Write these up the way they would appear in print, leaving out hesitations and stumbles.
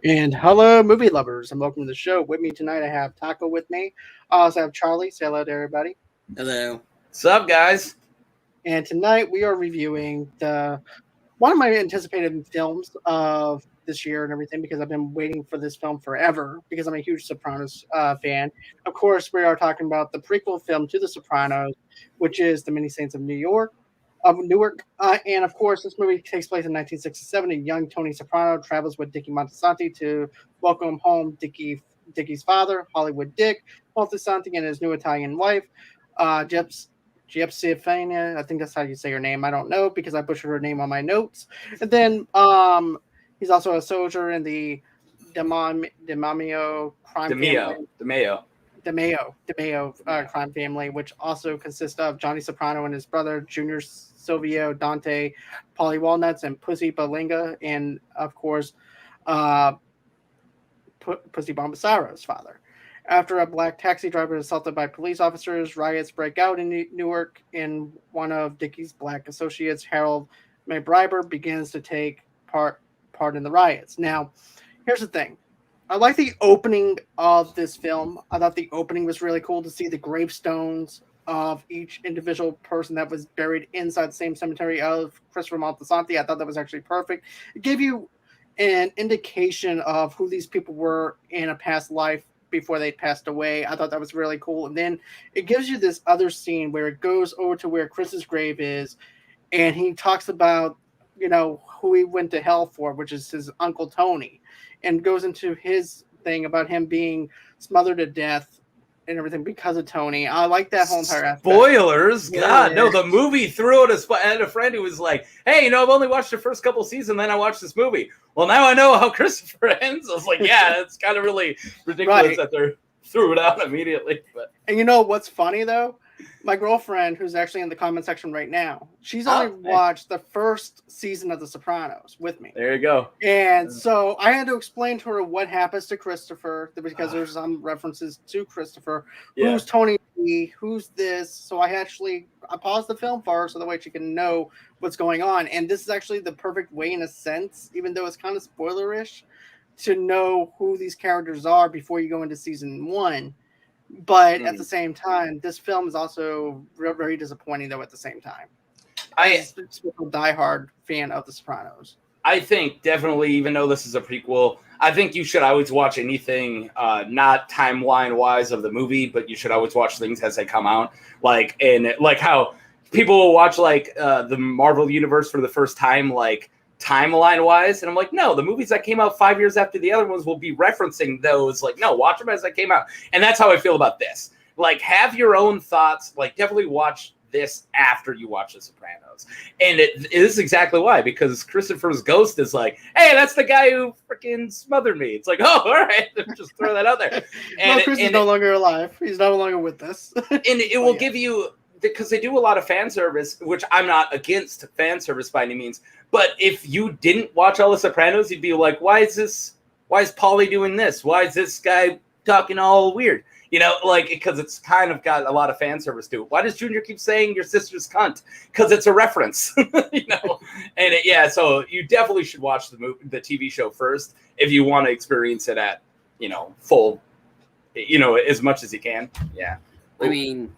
And hello, movie lovers, and welcome to the show. With me tonight, I have Taco with me. I also have Charlie. Say hello to everybody. Hello. What's up, guys? And tonight, we are reviewing the one of my anticipated films of this year and everything because I've been waiting for this film forever because I'm a huge Sopranos fan. Of course, we are talking about the prequel film to The Sopranos, which is The Many Saints of Newark. And of course, this movie takes place in 1967. A young Tony Soprano travels with Dickie Moltisanti to welcome home Dickie's father, Hollywood Dick Moltisanti, and his new Italian wife, Giuseppina. I think that's how you say her name. I don't know because I butchered her name on my notes. And then he's also a soldier in the DiMeo crime family. DiMeo crime family, which also consists of Johnny Soprano and his brother, Junior Silvio, Dante, Polly Walnuts, and Pussy Balinga, and of course, uh, Pussy Bombasaro's father. After a black taxi driver is assaulted by police officers, riots break out in Newark, and one of Dickie's black associates, Harold McBriber, begins to take part in the riots. Now, here's the thing. I like the opening of this film. I thought the opening was really cool to see the gravestones of each individual person that was buried inside the same cemetery of Christopher Moltisanti. I thought that was actually perfect. It gave you an indication of who these people were in a past life before they passed away. I thought that was really cool. And then it gives you this other scene where it goes over to where Chris's grave is, and he talks about, who he went to hell for, which is his Uncle Tony, and goes into his thing about him being smothered to death and everything because of Tony. I like that whole entire aspect. Spoilers? God, no, the movie threw it. I had a friend who was like, hey, I've only watched the first couple seasons, then I watched this movie. Well, now I know how Christopher ends. I was like, yeah, it's kind of really ridiculous that they threw it out immediately. But. And you know what's funny, though? My girlfriend, who's actually in the comment section right now, she's only watched the first season of The Sopranos with me. There you go. And so I had to explain to her what happens to Christopher because there's some references to Christopher. Yeah. Who's Tony? Who's this? So I paused the film for her so that way she can know what's going on. And this is actually the perfect way, in a sense, even though it's kind of spoilerish, to know who these characters are before you go into season one. But at the same time, this film is also very disappointing, though, at the same time. I'm a diehard fan of The Sopranos. I think definitely, even though this is a prequel, I think you should always watch anything, not timeline-wise of the movie, but you should always watch things as they come out. Like how people will watch, the Marvel Universe for the first time, timeline-wise, and I'm like, no, the movies that came out 5 years after the other ones will be referencing those. No, watch them as they came out. And that's how I feel about this. Have your own thoughts. Definitely watch this after you watch The Sopranos. And it is exactly why, because Christopher's ghost is like, hey, that's the guy who freaking smothered me. It's like, oh, all right, just throw that out there. And Chris is no longer alive. He's no longer with us. And it will give you, because they do a lot of fan service, which I'm not against fan service by any means. But if you didn't watch all The Sopranos, you'd be like, why is Paulie doing this? Why is this guy talking all weird? Because it's kind of got a lot of fan service to it. Why does Junior keep saying your sister's cunt? Because it's a reference, And so you definitely should watch the TV show first if you want to experience it at, full, as much as you can. Yeah. I mean,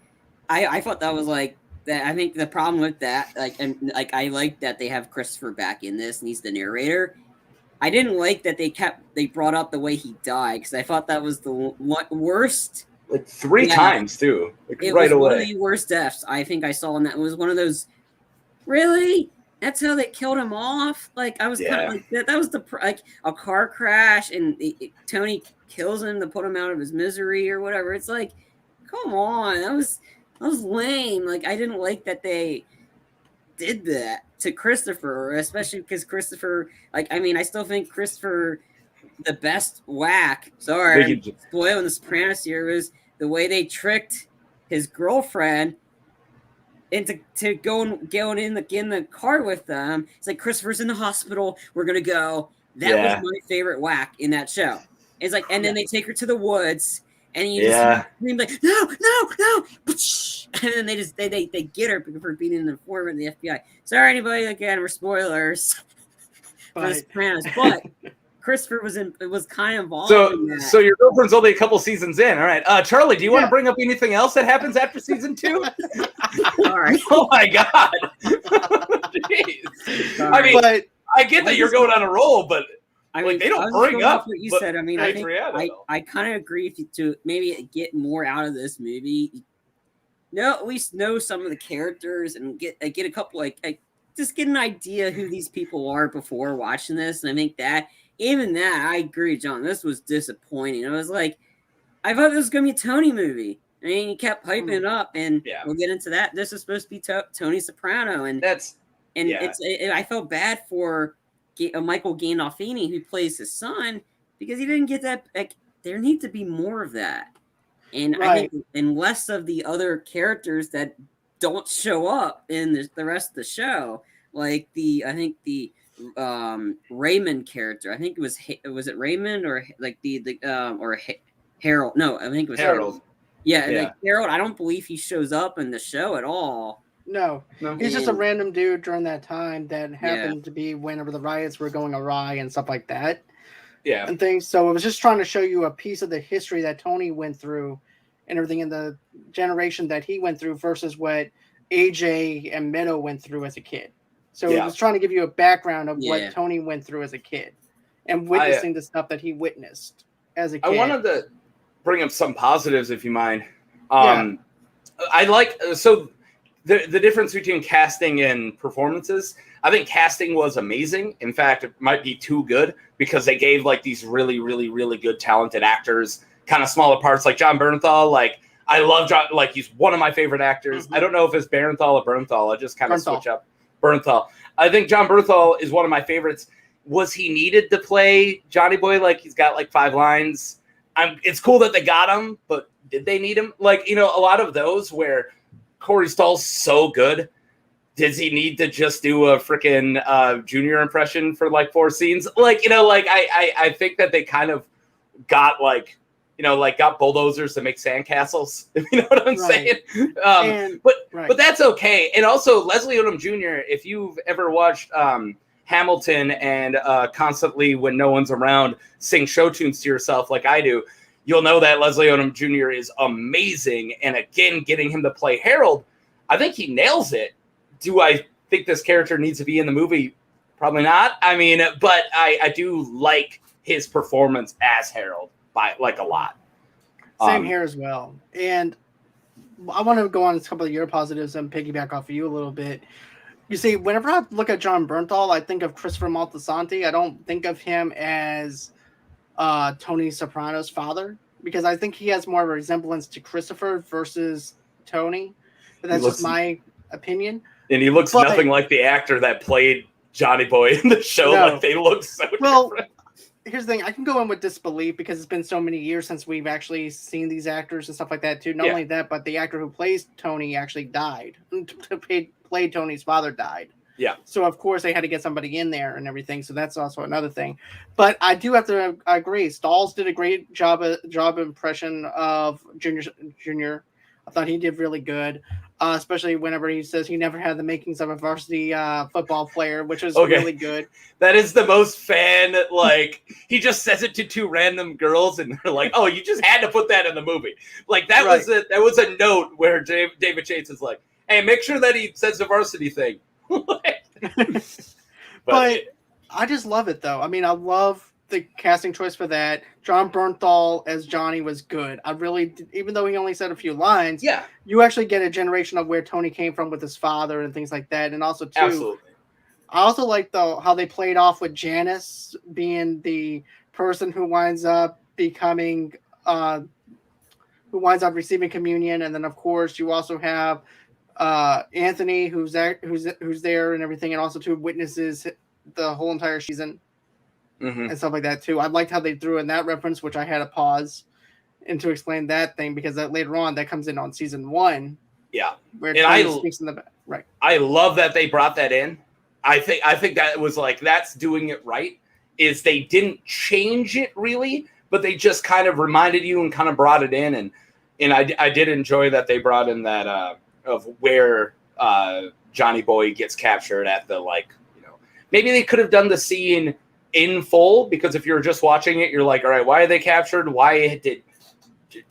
I thought that was that. I think the problem with that, I like that they have Christopher back in this and he's the narrator. I didn't like that they brought up the way he died because I thought that was the worst. Three times too. It right was away. One of the worst deaths I think I saw in that. It was one of those. Really, that's how they killed him off. I was kind of like that. That was a car crash and Tony kills him to put him out of his misery or whatever. It's like, come on, that was lame. I didn't like that they did that to Christopher, especially because Christopher, I still think Christopher, the best whack. Sorry, spoiling The Sopranos here was the way they tricked his girlfriend into going in the car with them. It's like, Christopher's in the hospital. We're gonna go. That was my favorite whack in that show. It's like, and then they take her to the woods. And you just scream no, and then they get her for being an informant in the FBI. Sorry, anybody, again, we're spoilers for The Sopranos. But Christopher was kind of involved in that. So your girlfriend's only a couple seasons in. All right. Charlie, do you want to bring up anything else that happens after season 2? Sorry. Oh my God. Jeez. Sorry. I mean, But I get that you're going on a roll, but I mean, they don't bring up what you said. I mean, I think I kind of agree with you to maybe get more out of this movie. At least know some of the characters and get a couple just get an idea who these people are before watching this. And I think that I agree, John. This was disappointing. I was like, I thought this was gonna be a Tony movie. I mean, he kept hyping it up, and we'll get into that. This is supposed to be Tony Soprano, and I felt bad for Michael Gandolfini, who plays his son, because he didn't get that. Like, there needs to be more of that, and I think and less of the other characters that don't show up in the rest of the show. Like the Raymond character. I think it was it Raymond or like or Harold? No, I think it was Harold. Yeah, like Harold. I don't believe he shows up in the show at all. No. He's just a random dude during that time that happened to be whenever the riots were going awry and stuff like that. Yeah. And things. So it was just trying to show you a piece of the history that Tony went through and everything in the generation that he went through versus what AJ and Meadow went through as a kid. So it was trying to give you a background of what Tony went through as a kid and witnessing the stuff that he witnessed as a kid. I wanted to bring up some positives, if you mind. I like the difference between casting and performances. I think casting was amazing. In fact, it might be too good because they gave like these really, really, really good talented actors kind of smaller parts, like John Bernthal. Like, I love John. Like, he's one of my favorite actors. I don't know if it's Bernthal or Bernthal. I just kind of switch up. Bernthal. I think John Bernthal is one of my favorites. Was he needed to play Johnny Boy? Like, he's got like 5 lines. It's cool that they got him, but did they need him? Like, a lot of those where Corey Stoll's so good. Does he need to just do a freaking Junior impression for like 4 scenes? Like, I think that they kind of got like, got bulldozers to make sandcastles, if you know what I'm saying. But that's okay. And also Leslie Odom Jr., if you've ever watched Hamilton and constantly when no one's around sing show tunes to yourself like I do, you'll know that Leslie Odom Jr. is amazing. And again, getting him to play Harold, I think he nails it. Do I think this character needs to be in the movie? Probably not. I mean, but I do like his performance as Harold by like a lot. Same here as well. And I want to go on a couple of your positives and piggyback off of you a little bit. You see, whenever I look at John Bernthal, I think of Christopher Moltisanti. I don't think of him as Tony Soprano's father because I think he has more of a resemblance to Christopher versus Tony. But that's just my opinion. And he looks nothing like the actor that played Johnny Boy in the show. No. Like, they look so different. Here's the thing. I can go in with disbelief because it's been so many years since we've actually seen these actors and stuff like that too. Not only that, but the actor who plays Tony actually died. Played Tony's father died. Yeah. So of course they had to get somebody in there and everything. So that's also another thing. But I do have to agree. Stalls did a great job impression of Junior. I thought he did really good. Especially whenever he says he never had the makings of a varsity football player, which was really good. That is the most fan, like, he just says it to 2 random girls, and they're like, oh, you just had to put that in the movie. Like, that was a note where David Chase is like, hey, make sure that he says the varsity thing. but I just love it, though. I mean, I love the casting choice for that. John Bernthal as Johnny was good. I really did, even though he only said a few lines. Yeah, you actually get a generation of where Tony came from with his father and things like that. And also too, absolutely. I also like how they played off with Janice being the person who winds up becoming who winds up receiving communion, and then of course you also have Anthony who's there and everything, and also too witnesses the whole entire season. And stuff like that too. I liked how they threw in that reference, which I had to pause and to explain that thing because that later on that comes in on season 1. Yeah, where Tony speaks in the back. Right. I love that they brought that in. I think that was like that's doing it right. Is they didn't change it really, but they just kind of reminded you and kind of brought it in, and I did enjoy that they brought in that of where Johnny Boy gets captured at the maybe they could have done the scene in full, because if you're just watching it, you're like, all right, why are they captured? Why did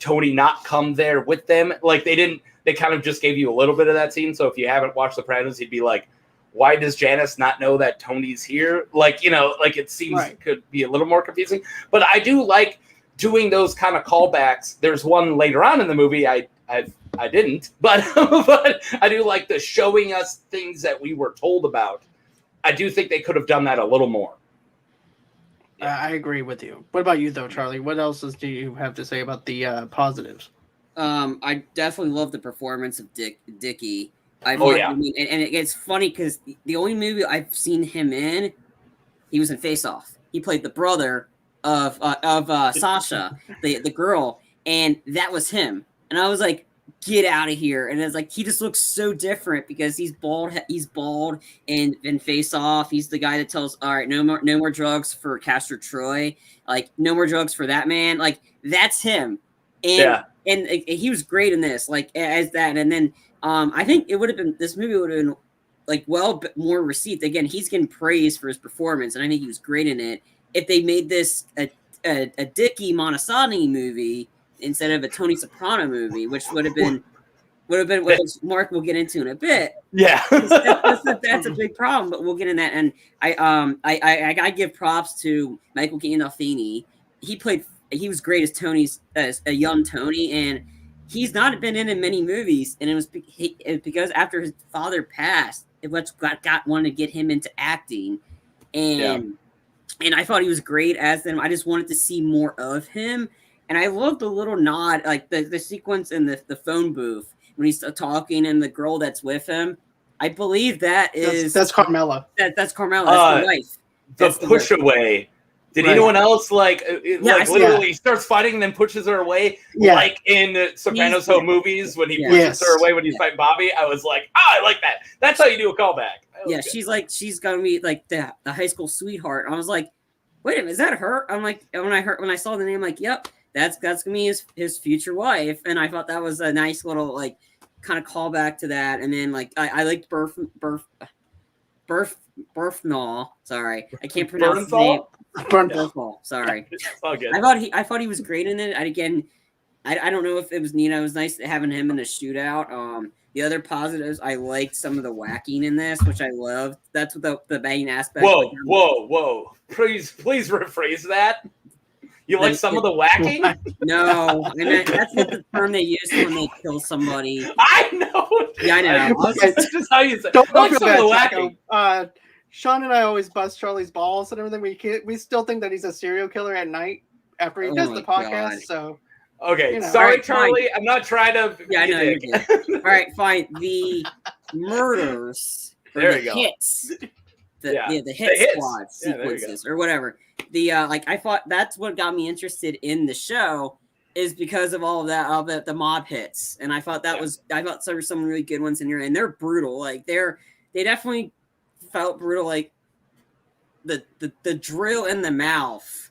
Tony not come there with them? Like they kind of just gave you a little bit of that scene. So if you haven't watched Sopranos, you'd be like, why does Janice not know that Tony's here? Like, like it seems could be a little more confusing, but I do like doing those kind of callbacks. There's one later on in the movie. I didn't, but I do like the showing us things that we were told about. I do think they could have done that a little more. I agree with you. What about you, though, Charlie? What else do you have to say about the positives? I definitely love the performance of Dickie. And it's funny because the only movie I've seen him in, he was in Face Off. He played the brother of Sasha, the girl, and that was him. And I was like, get out of here. And it's like, he just looks so different because he's bald and Face Off. He's the guy that tells, all right, no more drugs for Castor Troy. Like, no more drugs for that man. Like, that's him. And he was great in this, like, as that. And then I think this movie would have been like more received. Again, he's getting praised for his performance, and I think he was great in it. If they made this a Dickie Moltisanti movie instead of a Tony Soprano movie, which would have been what Mark will get into in a bit. Yeah, that's a big problem, but we'll get in that. And I give props to Michael Gandolfini. He was great as a young Tony, and he's not been in many movies, and it was because after his father passed, it wanted to get him into acting, and I thought he was great as them. I just wanted to see more of him. And I loved the little nod, like the sequence in the phone booth when he's talking and the girl that's with him. I believe that's Carmela. That's Carmela. That's the wife. That's the push away. Did anyone else literally starts fighting and then pushes her away? Yeah. Like in Sopranos movies when he pushes her away when he's fighting Bobby. I was like, I like that. That's how you do a callback. Yeah, she's gonna be like the high school sweetheart. I was like, wait a minute, is that her? I'm like, when I saw the name, like, yep. That's gonna be his future wife, and I thought that was a nice little like kind of callback to that. And then like I liked Berthnall. Sorry, I can't pronounce his name. Berthnall. Sorry. It's all good. I thought he was great in it. I don't know if it was neat. It was nice having him in the shootout. The other positives, I liked some of the whacking in this, which I loved. That's what the main aspect. Whoa! Please rephrase that. You like some of the whacking? No, I mean that's not the term they use when they kill somebody. I know. Yeah, I know. That's just how you say. Don't like some of the whacking. Sean and I always bust Charlie's balls and everything. We still think that he's a serial killer at night after he does the podcast. God. So okay, sorry, right, Charlie. Fine. I'm not trying to. Yeah, I know you did. All right, fine. The murders. There you go. Hits. The hit squad sequences or whatever. I thought that's what got me interested in the show is because of all of that, the mob hits, and I thought there were some really good ones in here, and they're brutal. Like they definitely felt brutal. Like the drill in the mouth.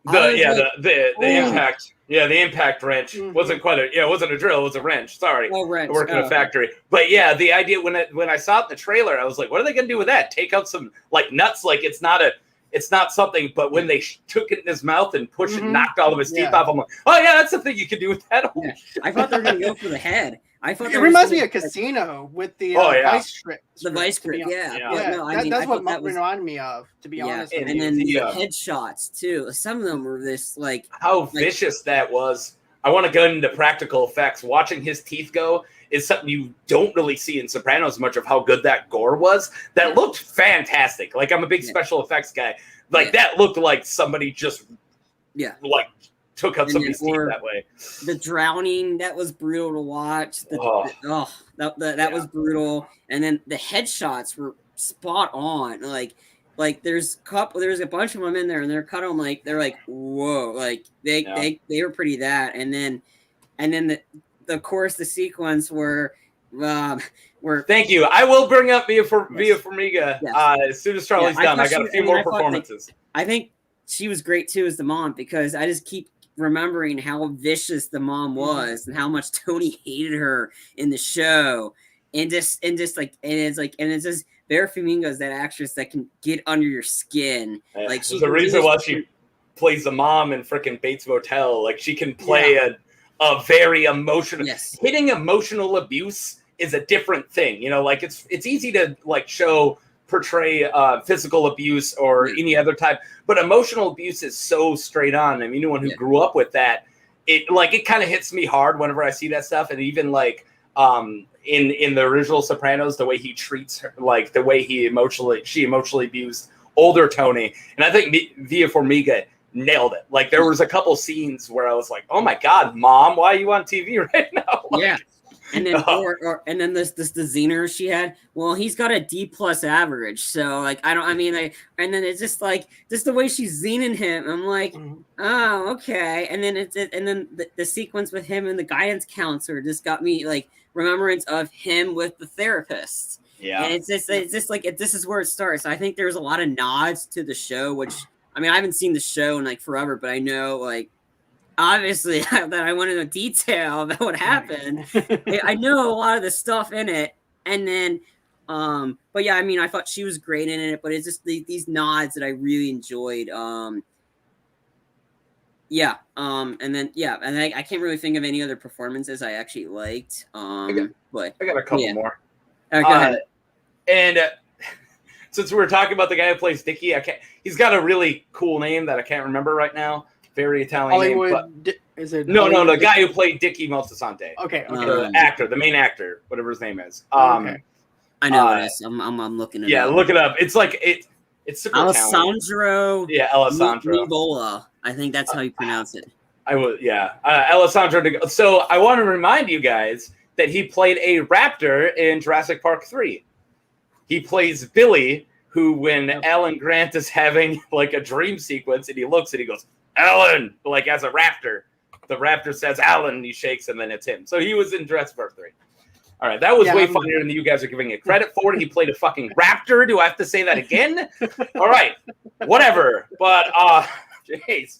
The impact. Yeah, the impact wrench wasn't quite it wasn't a drill, it was a wrench. Sorry. Oh, wrench. I work in a factory. But yeah, the idea when I saw it in the trailer, I was like, what are they gonna do with that? Take out some like nuts, like it's not something, but when they took it in his mouth and pushed it, knocked all of his teeth off, I'm like, oh yeah, that's the thing you could do with that. Yeah. I thought they were gonna go for the head. It reminds me of Casino with the vice grip. The vice grip, that's what reminded me of, to be honest. And then the headshots too. Some of them were this like how vicious that was. I want to go into practical effects. Watching his teeth go is something you don't really see in Sopranos much of how good that gore was. That looked fantastic. Like I'm a big special effects guy. Like that looked like somebody just like took out somebody's teeth that way. The drowning, that was brutal to watch. That was brutal. And then the headshots were spot on. Like there's a bunch of them in there, and they're cut on they're like whoa, like they were pretty that. And then of course the sequence where thank you. I will bring up Mia Farmiga as soon as Charlie's done. I got a few more performances. I think she was great too as the mom, because I just keep remembering how vicious the mom was and how much Tony hated her in the show, and it's just Vera Farmiga is that actress that can get under your skin. Yeah. Like There's a reason why she plays the mom in freaking Bates Motel. Like she can play a very emotional. Yes. Hitting emotional abuse is a different thing. You know, like it's easy to like portray physical abuse or any other type, but emotional abuse is so straight on. I mean, anyone who grew up with that, it kind of hits me hard whenever I see that stuff. And even like in the original Sopranos, the way he treats her, like the way she emotionally abused older Tony. And I think Via Farmiga nailed it. Like there was a couple scenes where I was like, oh my God, Mom, why are you on TV right now? Like, yeah. And then and then the Zener she had, well, he's got a D+ average. So like and then it's just like the way she's zening him. I'm like, oh, okay. And then the sequence with him and the guidance counselor just got me like remembrance of him with the therapist. Yeah. And it's just like this is where it starts. I think there's a lot of nods to the show, which I mean I haven't seen the show in like forever, but I know like obviously that I went into detail about what happened. I know a lot of the stuff in it. And then but yeah, I mean I thought she was great in it, but it's just these nods that I really enjoyed. And then and I can't really think of any other performances I actually liked. But I got a couple more. Go ahead. And since we were talking about the guy who plays Dickie, he's got a really cool name that I can't remember right now. Very Italian Hollywood, name. Is it? No, the guy who played Dickie Moltisanti. Okay. The main actor, whatever his name is. Okay. I know it is. I'm looking it up. Yeah, look it up. It's like it's super Alessandro. Italian. Yeah, Alessandro Nivola. I think that's how you pronounce it. Alessandro. So I want to remind you guys that he played a raptor in Jurassic Park 3. He plays Billy, who when Alan Grant is having like a dream sequence and he looks and he goes, Alan, like as a raptor. The raptor says Alan, and he shakes, and then it's him. So he was in Jurassic Park 3. All right, that was way funnier than you guys are giving it credit for. He played a fucking raptor. Do I have to say that again? All right, whatever. But jeez,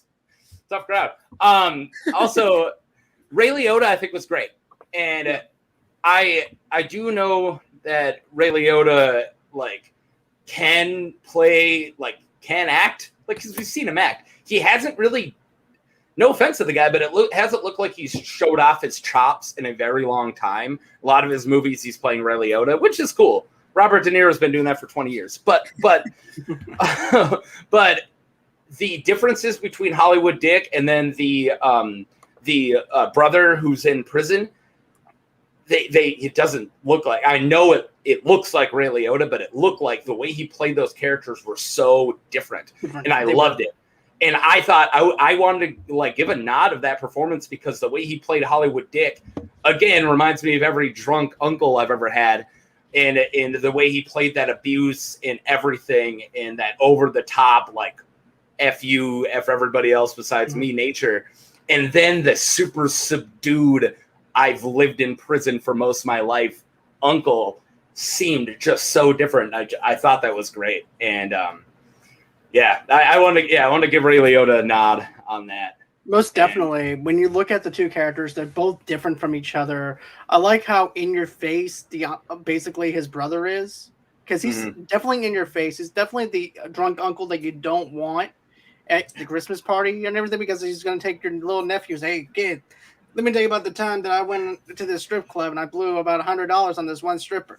tough crowd. Also, Ray Liotta I think was great, and I do know that Ray Liotta like can act, like because we've seen him act. He hasn't really, no offense to the guy, but hasn't looked like he's showed off his chops in a very long time. A lot of his movies, he's playing Ray Liotta, which is cool. Robert De Niro's been doing that for 20 years. But but the differences between Hollywood Dick and then the brother who's in prison, it doesn't look like, I know it looks like Ray Liotta, but it looked like the way he played those characters were so different. And I loved it. And I thought I wanted to like give a nod of that performance because the way he played Hollywood Dick, again, reminds me of every drunk uncle I've ever had. And the way he played that abuse and everything and that over the top, like F you, F everybody else besides me nature. And then the super subdued, I've lived in prison for most of my life uncle seemed just so different. I thought that was great. And I want to give Ray Liotta a nod on that. Most definitely. When you look at the two characters, they're both different from each other. I like how in your face basically his brother is, because he's definitely in your face. He's definitely the drunk uncle that you don't want at the Christmas party and everything, because he's going to take your little nephews. Hey, kid, let me tell you about the time that I went to this strip club and I blew about $100 on this one stripper.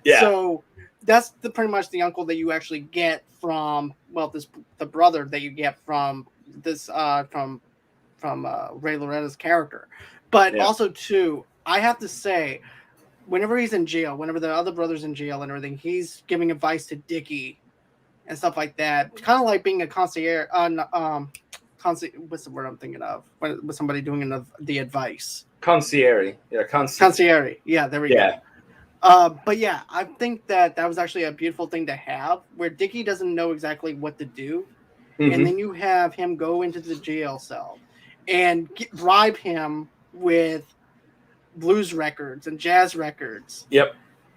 Yeah. So that's pretty much the uncle that you actually get from the brother that you get from this from Ray Liotta's character. But also too, I have to say, whenever he's in jail, whenever the other brother's in jail and everything, he's giving advice to Dickie and stuff like that. Kind of like being a concierge. What's the word I'm thinking of? With somebody doing the advice. Concierge. Yeah, concierge. Yeah, there we go. But yeah, I think that was actually a beautiful thing to have, where Dickie doesn't know exactly what to do, and then you have him go into the jail cell and bribe him with blues records and jazz records. Yep.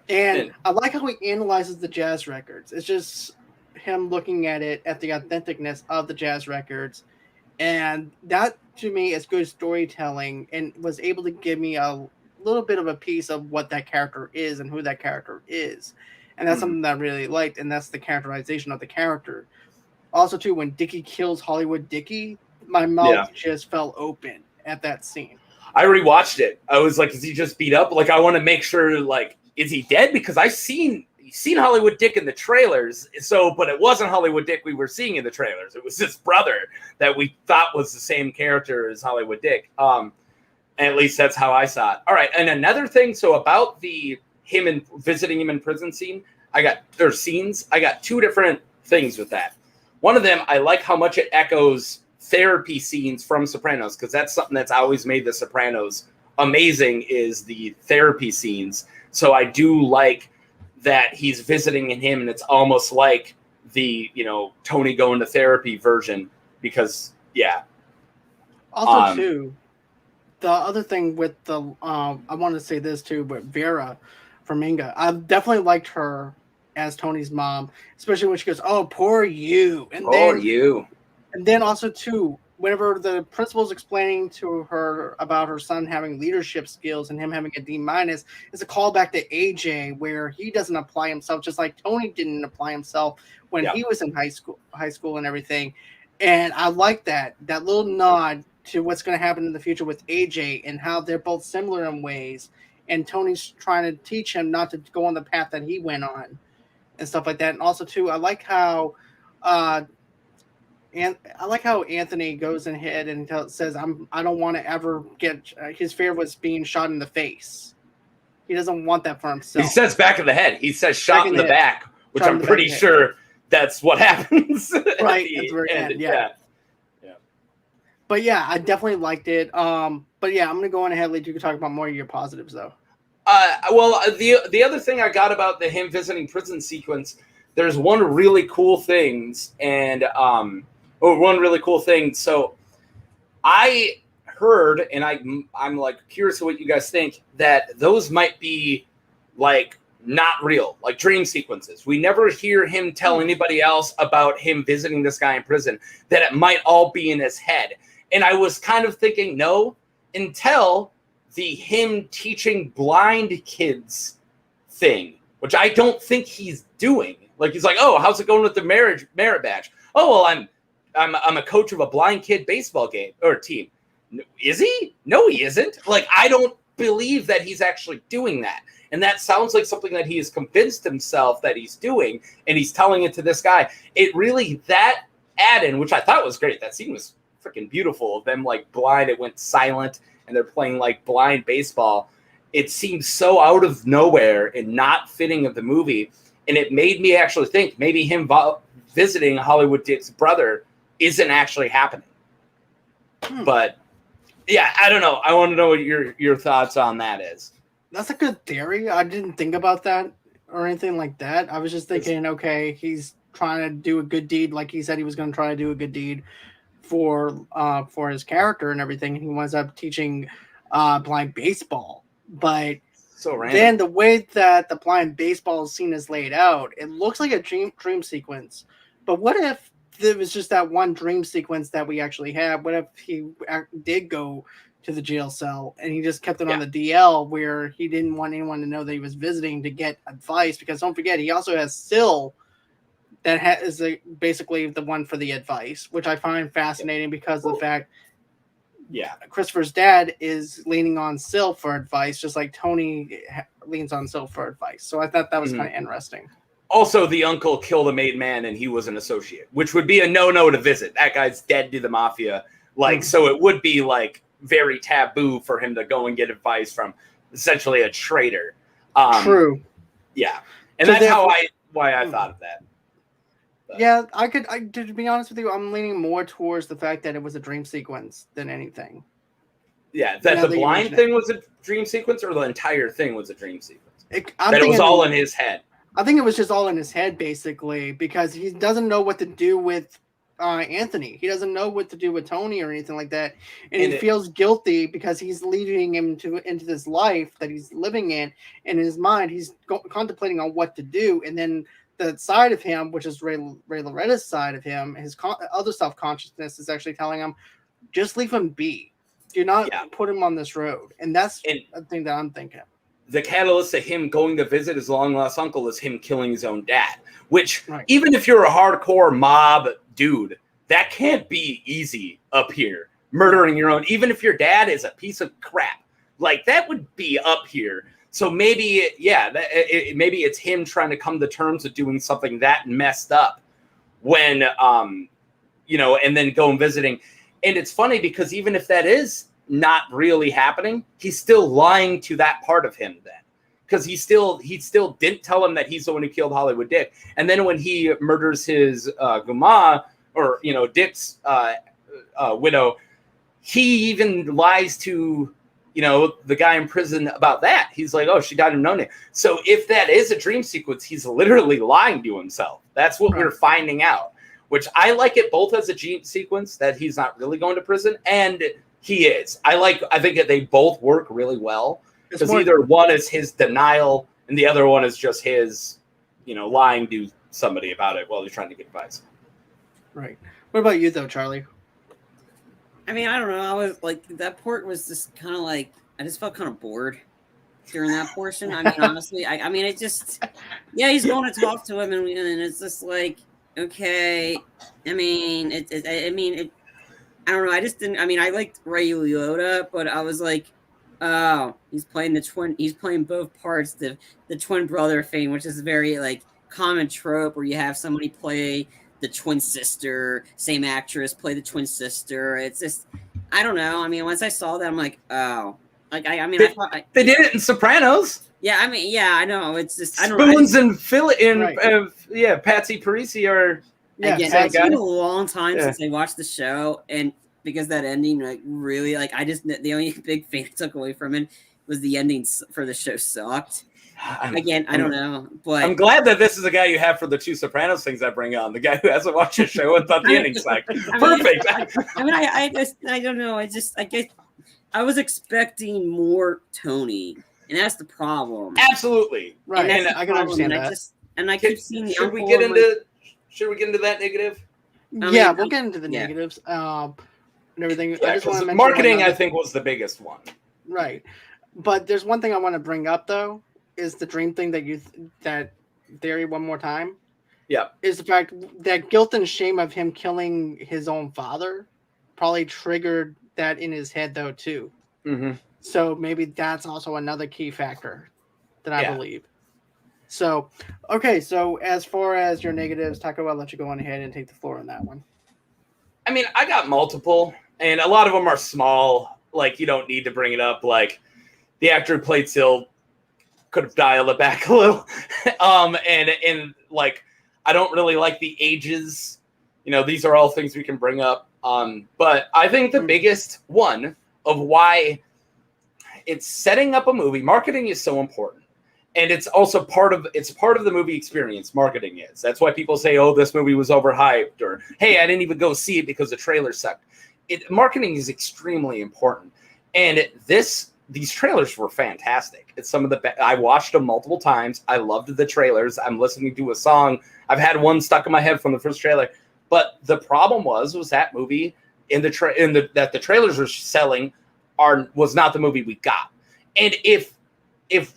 And I like how he analyzes the jazz records. It's just him looking at the authenticness of the jazz records, and that to me is good storytelling, and was able to give me a little bit of a piece of what that character is and who that character is. And that's something that I really liked, and that's the characterization of the character. Also, too, when Dickie kills Hollywood Dickie, my mouth just fell open at that scene. I rewatched it. I was like, is he just beat up? Like, I want to make sure, like, is he dead? Because I've seen Hollywood Dick in the trailers. So, but it wasn't Hollywood Dick we were seeing in the trailers. It was his brother that we thought was the same character as Hollywood Dick. And at least that's how I saw it. All right. And another thing. So about him and visiting him in prison scene, I got two different things with that. One of them, I like how much it echoes therapy scenes from Sopranos, because that's something that's always made the Sopranos amazing, is the therapy scenes. So I do like that he's visiting him, and it's almost like the, Tony going to therapy version, because Also, too, the other thing with I want to say this too, but Vera Farmiga, I definitely liked her as Tony's mom, especially when she goes, "Oh, poor you," and then also too, whenever the principal's explaining to her about her son having leadership skills and him having a D-, it's a callback to AJ, where he doesn't apply himself, just like Tony didn't apply himself when he was in high school and everything. And I like that little nod to what's going to happen in the future with AJ and how they're both similar in ways. And Tony's trying to teach him not to go on the path that he went on and stuff like that. And also too, I like how Anthony goes ahead and says, I don't want to ever get his fear was being shot in the face. He doesn't want that for himself. He says back in the head. He says shot in the back, which I'm pretty sure that's what happens. Right. At the very end. Yeah. But yeah, I definitely liked it. But yeah, I'm going to go on ahead, Lee. You can talk about more of your positives, though. Well, the other thing I got about the him visiting prison sequence, there's one really cool thing, So I heard, and I'm like curious what you guys think, that those might be like not real, like dream sequences. We never hear him tell anybody else about him visiting this guy in prison, that it might all be in his head. And I was kind of thinking, no, until the him teaching blind kids thing, which I don't think he's doing. Like, he's like, oh, how's it going with the merit badge? Oh, well, I'm a coach of a blind kid baseball game or team. Is he? No, he isn't. Like, I don't believe that he's actually doing that. And that sounds like something that he has convinced himself that he's doing, and he's telling it to this guy. It really, that add-in, which I thought was great. That scene was freaking beautiful of them, like, blind. It went silent, and they're playing, like, blind baseball. It seemed so out of nowhere and not fitting of the movie. And it made me actually think maybe him visiting Hollywood Dick's brother isn't actually happening. But yeah, I don't know. I want to know what your thoughts on that is. That's a good theory. I didn't think about that or anything like that. I was just thinking, okay, he's trying to do a good deed, like he said he was going to try to do a good deed for his character and everything, and he winds up teaching blind baseball. But so random. Then the way that the blind baseball scene is laid out, it looks like a dream sequence. But what if it was just that one dream sequence that we actually have? What if he did go to the jail cell and he just kept it on the DL, where he didn't want anyone to know that he was visiting to get advice? Because don't forget, he also has Syl that is basically the one for the advice, which I find fascinating because of the fact Christopher's dad is leaning on Syl for advice, just like Tony leans on Syl for advice. So I thought that was kind of interesting. Also, the uncle killed a made man and he was an associate, which would be a no-no to visit. That guy's dead to the mafia. So it would be like very taboo for him to go and get advice from essentially a traitor. True. Yeah. And so that's why I thought of that. But. Yeah, to be honest with you, I'm leaning more towards the fact that it was a dream sequence than anything. Yeah, that the blind thing was a dream sequence, or the entire thing was a dream sequence? It was all in his head. I think it was just all in his head, basically, because he doesn't know what to do with Anthony. He doesn't know what to do with Tony or anything like that. And he feels guilty because he's leading him into this life that he's living in. And in his mind, he's contemplating on what to do. And then the side of him, which is Ray Loretta's side of him, his other self-consciousness is actually telling him, just leave him be. Do not put him on this road. And that's the thing that I'm thinking. the catalyst of him going to visit his long lost uncle is him killing his own dad. Which, Right. even if you're a hardcore mob dude, that can't be easy up here. Murdering your own, even if your dad is a piece of crap, like that would be up here. So maybe, maybe it's him trying to come to terms with doing something that messed up when, and then go and visiting. And it's funny because even if that is not really happening, he's still lying to that part of him then. Because he still didn't tell him that he's the one who killed Hollywood Dick. And then when he murders his Guma, or, Dick's widow, he even lies to, the guy in prison about that. He's like, oh, she died of pneumonia. So if that is a dream sequence, he's literally lying to himself. That's what we're finding out, which I like it both as a dream sequence that he's not really going to prison, and he is. I think that they both work really well, because either one is his denial and the other one is just his, lying to somebody about it while he's trying to get advice. Right. What about you though, Charlie? I mean, I don't know. I was like, that part was just kind of like, I just felt kind of bored during that portion. I mean, honestly, I mean, it just, he's going to talk to him, and it's just like, okay. I mean, I don't know. I just didn't. I mean, I liked Ray Liotta, but I was like, oh, he's playing both parts, the twin brother thing, which is very like common trope where you have somebody play the twin sister, same actress play the twin sister. It's just, I don't know. I mean, once I saw that, I'm like, oh, like I mean, they did it in Sopranos. Yeah, I mean, yeah, I know. It's just, I don't Spoons know. and Philly Patsy Parisi are. Yeah, it's been a long time since I watched the show, and because that ending, like, really, like, the only big thing I took away from it was the ending for the show sucked. Again, I don't know, but I'm glad that this is a guy you have for the two Sopranos things I bring on. The guy who hasn't watched the show and thought the ending sucked. Perfect. I don't know. I guess I was expecting more Tony, and that's the problem. Absolutely. Right. And I can understand that. I keep seeing the Should we get into that negative? We'll get into the negatives and everything. Yeah, I just want to mention marketing, I think, was the biggest one. Right. But there's one thing I want to bring up, though, is the dream thing that theory one more time. Yeah. Is the fact that guilt and shame of him killing his own father probably triggered that in his head, though, too. Mm-hmm. So maybe that's also another key factor that I believe. So, okay. So as far as your negatives, Taco, I'll let you go on ahead and take the floor on that one. I mean, I got multiple, and a lot of them are small. Like, you don't need to bring it up. Like, the actor who played Syl could have dialed it back a little. And like, I don't really like the ages. These are all things we can bring up. But I think the biggest one of why it's setting up a movie, marketing is so important. And it's also part of the movie experience. Marketing is. That's why people say, "Oh, this movie was overhyped," or "Hey, I didn't even go see it because the trailer sucked." Marketing is extremely important, and these trailers were fantastic. It's some of the I watched them multiple times. I loved the trailers. I'm listening to a song. I've had one stuck in my head from the first trailer. But the problem was that movie that the trailers were selling was not the movie we got. And if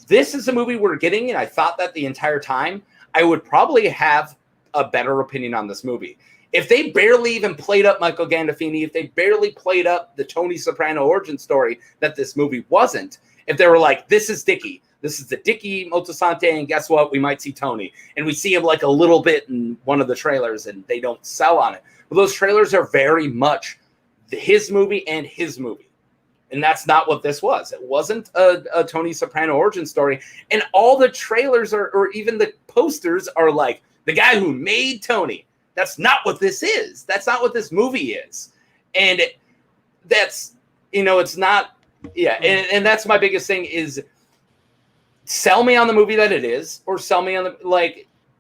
this is a movie we're getting, and I thought that the entire time, I would probably have a better opinion on this movie. If they barely even played up Michael Gandolfini, if they barely played up the Tony Soprano origin story that this movie wasn't, if they were like, this is Dickie, this is the Dickie Moltisanti, and guess what? We might see Tony. And we see him like a little bit in one of the trailers, and they don't sell on it. But those trailers are very much his movie and his movie. And that's not what this was. It wasn't a Tony Soprano origin story. And all the trailers or even the posters are like, the guy who made Tony. That's not what this is. That's not what this movie is. And that's, it's not, and that's my biggest thing is sell me on the movie that it is, or sell me on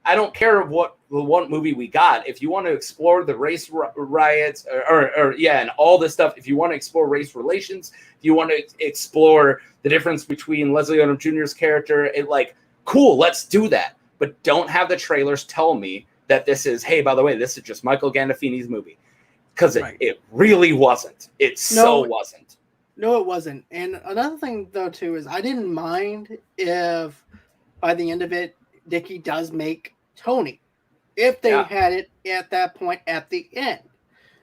I don't care what movie we got. If you want to explore the race riots and all this stuff, if you want to explore race relations, if you want to explore the difference between Leslie Odom Jr.'s character, cool, let's do that. But don't have the trailers tell me that this is, hey, by the way, this is just Michael Gandolfini's movie. Because it really wasn't. So wasn't. No, it wasn't. And another thing, though, too, is I didn't mind if by the end of it, Dickie does make Tony, if they Yeah. had it at that point at the end.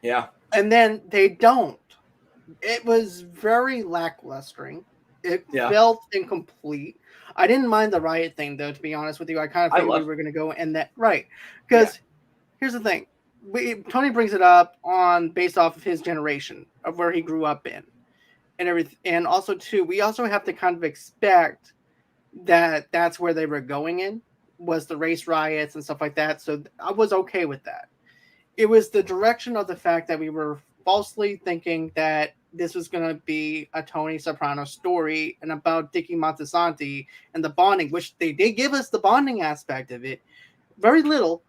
Yeah. And then they don't. It was very lackluster. It felt incomplete. I didn't mind the riot thing, though, to be honest with you. I kind of figured we were going to go in that. Right. Because here's the thing. Tony brings it up based off of his generation, of where he grew up in. And everything. And also, too, we also have to kind of expect that that's where they were going in, was the race riots and stuff like that. So I was okay with that. It was the direction of the fact that we were falsely thinking that this was going to be a Tony Soprano story and about Dickie Moltisanti and the bonding, which they did give us the bonding aspect of it. Very little,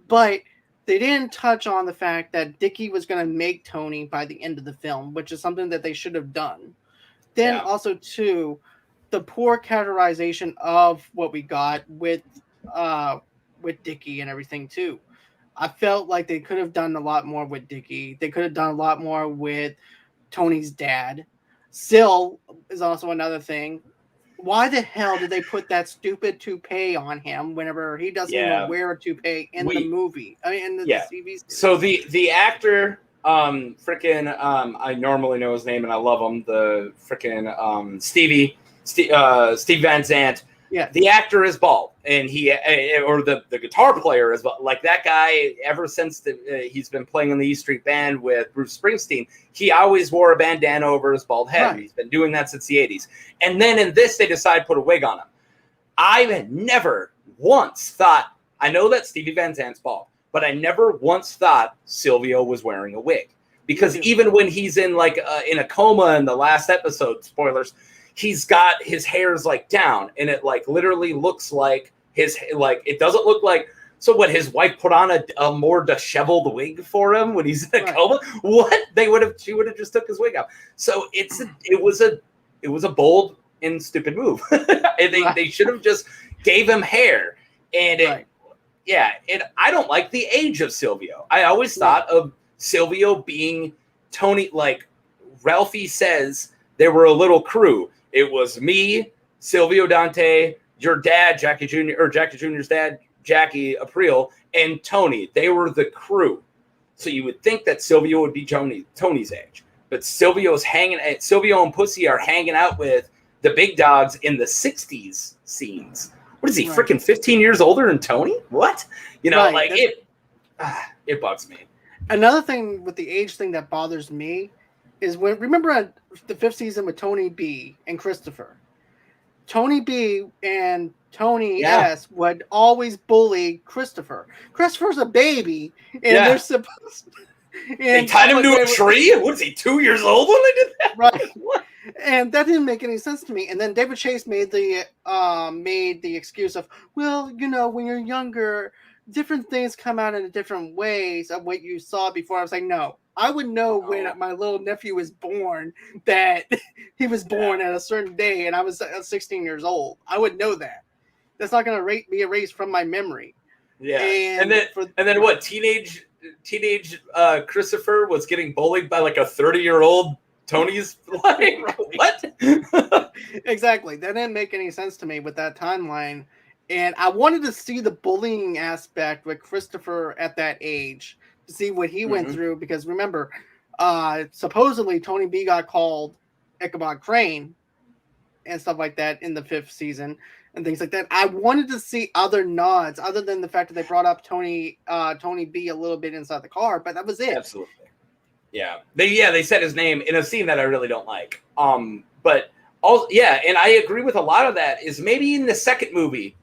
but they didn't touch on the fact that Dickie was going to make Tony by the end of the film, which is something that they should have done. Then also, too, the poor characterization of what we got with Dickie and everything, too. I felt like they could have done a lot more with Dickie. They could have done a lot more with Tony's dad. Syl is also another thing. Why the hell did they put that stupid toupee on him whenever he doesn't even wear a toupee in the movie? I mean, in the TV series. So the actor, I normally know his name and I love him. The freaking Steve Van Zandt. Yeah, the actor is bald, and the guitar player is bald. Like that guy, ever since he's been playing in the E Street Band with Bruce Springsteen, he always wore a bandana over his bald head. Right. He's been doing that since the 80s. And then in this, they decide to put a wig on him. I had never once thought, I know that Stevie Van Zandt's bald, but I never once thought Silvio was wearing a wig. Because even when he's in in a coma in the last episode, spoilers, he's got his hair's down, and it literally looks like it doesn't look like. So what, his wife put on a more disheveled wig for him when he's in a coma? What? She would have just took his wig out. So it was a bold and stupid move. They should have just gave him hair. And I don't like the age of Silvio. I always thought of Silvio being Tony, like Ralphie says, they were a little crew. It was me, Silvio Dante, your dad, Jackie Jr.'s dad, Jackie Aprile, and Tony. They were the crew. So you would think that Silvio would be Tony's age. But Silvio and Pussy are hanging out with the big dogs in the 60s scenes. What is he, freaking 15 years older than Tony? What? It bugs me. Another thing with the age thing that bothers me is remember the 5th season with Tony B and Christopher. Tony B and Tony S would always bully Christopher. Christopher's a baby, and they're supposed to... They tied him to a tree? What is he, 2 years old when they did that? Right. What? And that didn't make any sense to me. And then David Chase made the excuse of, well, when you're younger, different things come out in different ways of what you saw before. I was like, no. I would know when my little nephew was born that he was born at a certain day and I was 16 years old. I would know that. That's not going to be erased from my memory. Yeah. And then what? Teenage Christopher was getting bullied by a 30-year-old Tony's what? Exactly. That didn't make any sense to me with that timeline. And I wanted to see the bullying aspect with Christopher at that age, to see what he went through, because remember, supposedly Tony B got called Ichabod Crane and stuff like that in the 5th season and things like that. I wanted to see other nods other than the fact that they brought up Tony B a little bit inside the car, but that was it. Absolutely. Yeah. They said his name in a scene that I really don't like. But also, and I agree with a lot of that is maybe in the second movie,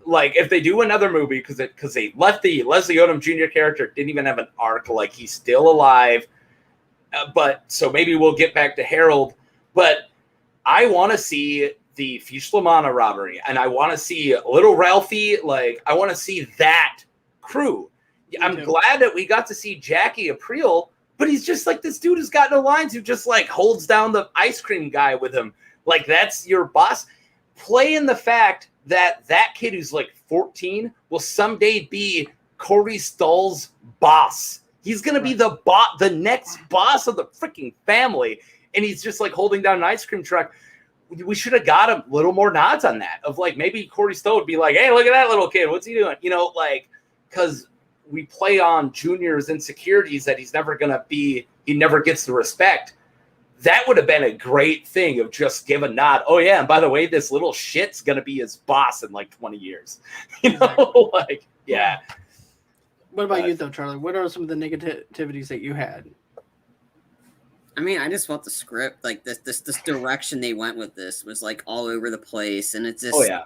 if they do another movie, because they left the Leslie Odom Jr. character, didn't even have an arc, he's still alive. But so maybe we'll get back to Harold. But I want to see the Fish La Manna robbery, and I want to see little Ralphie. I want to see that crew. I'm glad that we got to see Jackie Aprile, but he's just this dude who's got no lines, who just holds down the ice cream guy with him. That's your boss. Play in the fact that kid who's 14 will someday be Corey Stoll's boss. He's going to be the next boss of the freaking family. and he's just like holding down an ice cream truck. We should have got a little more nods on that of like maybe Corey Stowe would be like, hey, look at that little kid. What's he doing? You know, like, because we play on Junior's insecurities that he's never going to be, he never gets the respect. That would have been a great thing of just give a nod. Oh, yeah. And by the way, this little shit's going to be his boss in like 20 years. You know, like, yeah. What about you, though, Charlie? What are some of the negativities that you had? I mean, I just felt the script, like this direction they went with this was like all over the place. And it's just. Oh, yeah.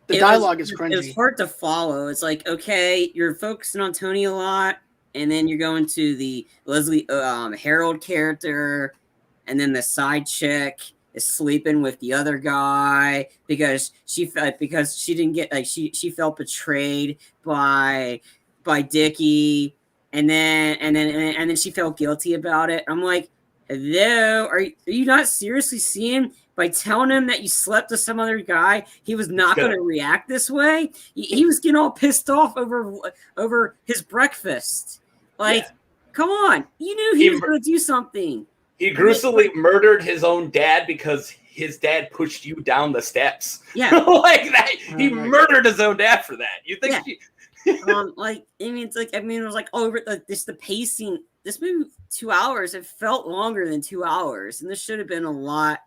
The dialogue is cringy. It was hard to follow. It's like, okay, you're focusing on Tony a lot, and then you're going to the Leslie Harold character, and then the side chick is sleeping with the other guy because she didn't get like she felt betrayed by Dickie, and then she felt guilty about it. I'm like, hello, are you not seriously seeing? By telling him that you slept with some other guy, he was not going to react this way. He was getting all pissed off over his breakfast. Like, come on, you knew he was going to do something. He gruesomely murdered his own dad because his dad pushed you down the steps. Yeah, like that. He murdered his own dad for that. You think? Yeah. Like, I mean, it's like, I mean, it was like over the pacing. This movie 2 hours. It felt longer than 2 hours, and this should have been a lot.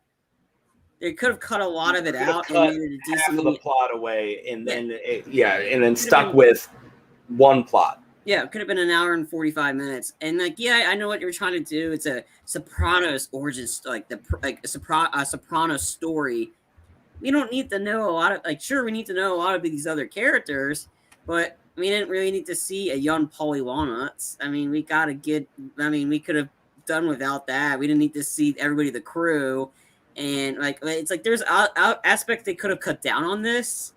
They could have cut a lot of it out and made it a half decent. of the plot away, and then stuck with one plot. Yeah, it could have been an hour and 45 minutes. And like, yeah, I know what you're trying to do. It's a Sopranos origin, like a Sopranos story. We don't need to know a lot of sure, we need to know a lot of these other characters, but we didn't really need to see a young Paulie Walnuts. I mean, we could have done without that. We didn't need to see everybody, the crew. And like it's like there's aspects they could have cut down on this,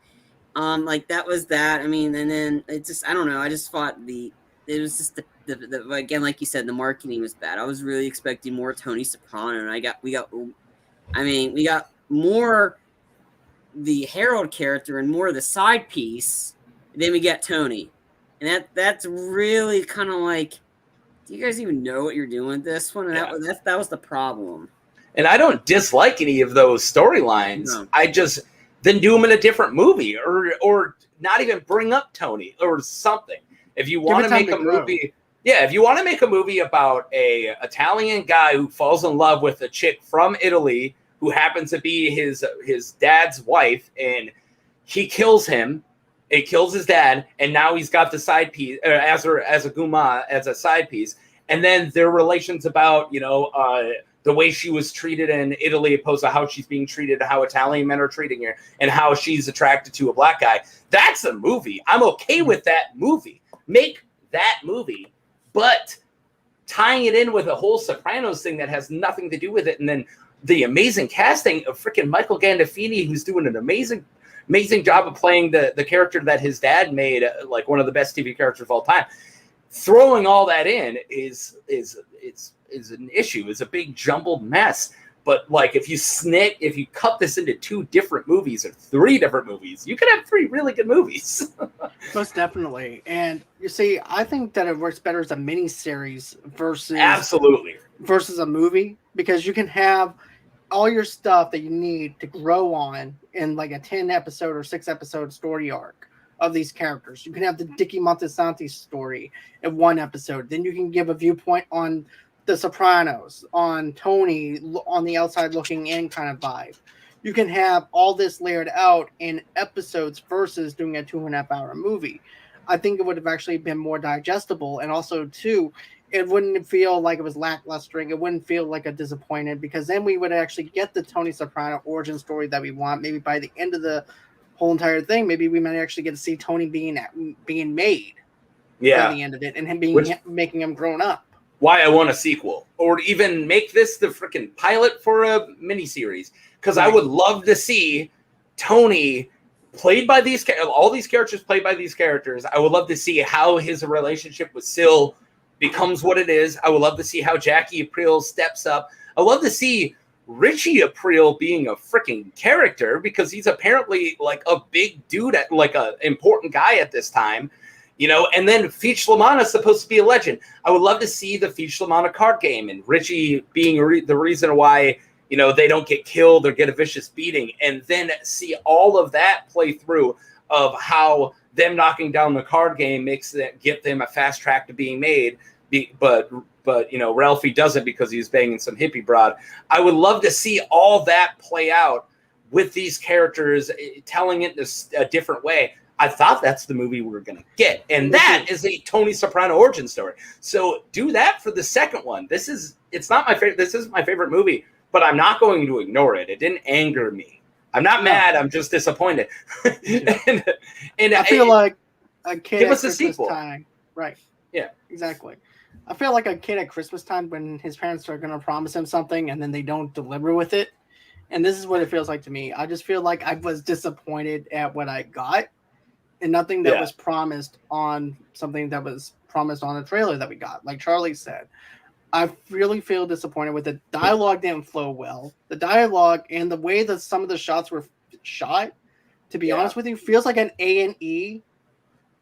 like that was that. I mean, and then it's just I don't know. I just thought it was just the again, like you said, the marketing was bad. I was really expecting more Tony Soprano, and we got more the Harold character and more of the side piece. Then we get Tony, and that's really kind of like, do you guys even know what you're doing with this one? And that was the problem. And I don't dislike any of those storylines. No. I just then do them in a different movie or not even bring up Tony or something. If you want to make a movie, if you want to make a movie about a Italian guy who falls in love with a chick from Italy who happens to be his dad's wife, and he kills him, it kills his dad, and now he's got the side piece as a side piece, and then their relations about the way she was treated in Italy opposed to how she's being treated, how Italian men are treating her, and how she's attracted to a black guy. That's a movie. I'm okay with that movie. Make that movie. But tying it in with a whole Sopranos thing that has nothing to do with it, and then the amazing casting of freaking Michael Gandolfini, who's doing an amazing job of playing the character that his dad made, like one of the best TV characters of all time. Throwing all that in is an issue. It's a big jumbled mess. But like if you cut this into 2 different movies or 3 different movies, you could have 3 really good movies. Most definitely. And you see, I think that it works better as a miniseries versus a movie, because you can have all your stuff that you need to grow on in like a 10 episode or 6 episode story arc of these characters. You can have the Dickie Moltisanti story in 1 episode. Then you can give a viewpoint on the Sopranos, on Tony, on the outside looking in kind of vibe. You can have all this layered out in episodes versus doing a 2.5 hour movie. I think it would have actually been more digestible, and also too, it wouldn't feel like it was lackluster. It wouldn't feel like a disappointed, because then we would actually get the Tony Soprano origin story that we want. Maybe by the end of the whole entire thing, maybe we might actually get to see Tony being made by the end of it, and him making him grown up. Why I want a sequel, or even make this the freaking pilot for a miniseries, because I would love to see Tony played by all these characters played by these characters. I would love to see how his relationship with Syl becomes what it is. I would love to see how Jackie Aprile steps up. I love to see Richie Aprile being a freaking character, because he's apparently like a big dude, like a important guy at this time. You know, and then Feech Lamana is supposed to be a legend. I would love to see the Feech Lamana card game and Richie being the reason why, you know, they don't get killed or get a vicious beating, and then see all of that play through of how them knocking down the card game makes it get them a fast track to being made. But you know, Ralphie doesn't because he's banging some hippie broad. I would love to see all that play out with these characters telling it in a different way. I thought that's the movie we were going to get. And that is a Tony Soprano origin story. So do that for the second one. It's not my favorite. This is my favorite movie, but I'm not going to ignore it. It didn't anger me. I'm not mad. I'm just disappointed. and I feel like a kid give at us a Christmas sequel. time. Right. Yeah, exactly. I feel like a kid at Christmas time when his parents are going to promise him something and then they don't deliver with it. And this is what it feels like to me. I just feel like I was disappointed at what I got. And nothing that was promised on something that was promised on a trailer that we got. Like Charlie said, I really feel disappointed with it. Dialogue didn't flow well. The dialogue and the way that some of the shots were shot, to be honest with you, feels like an A&E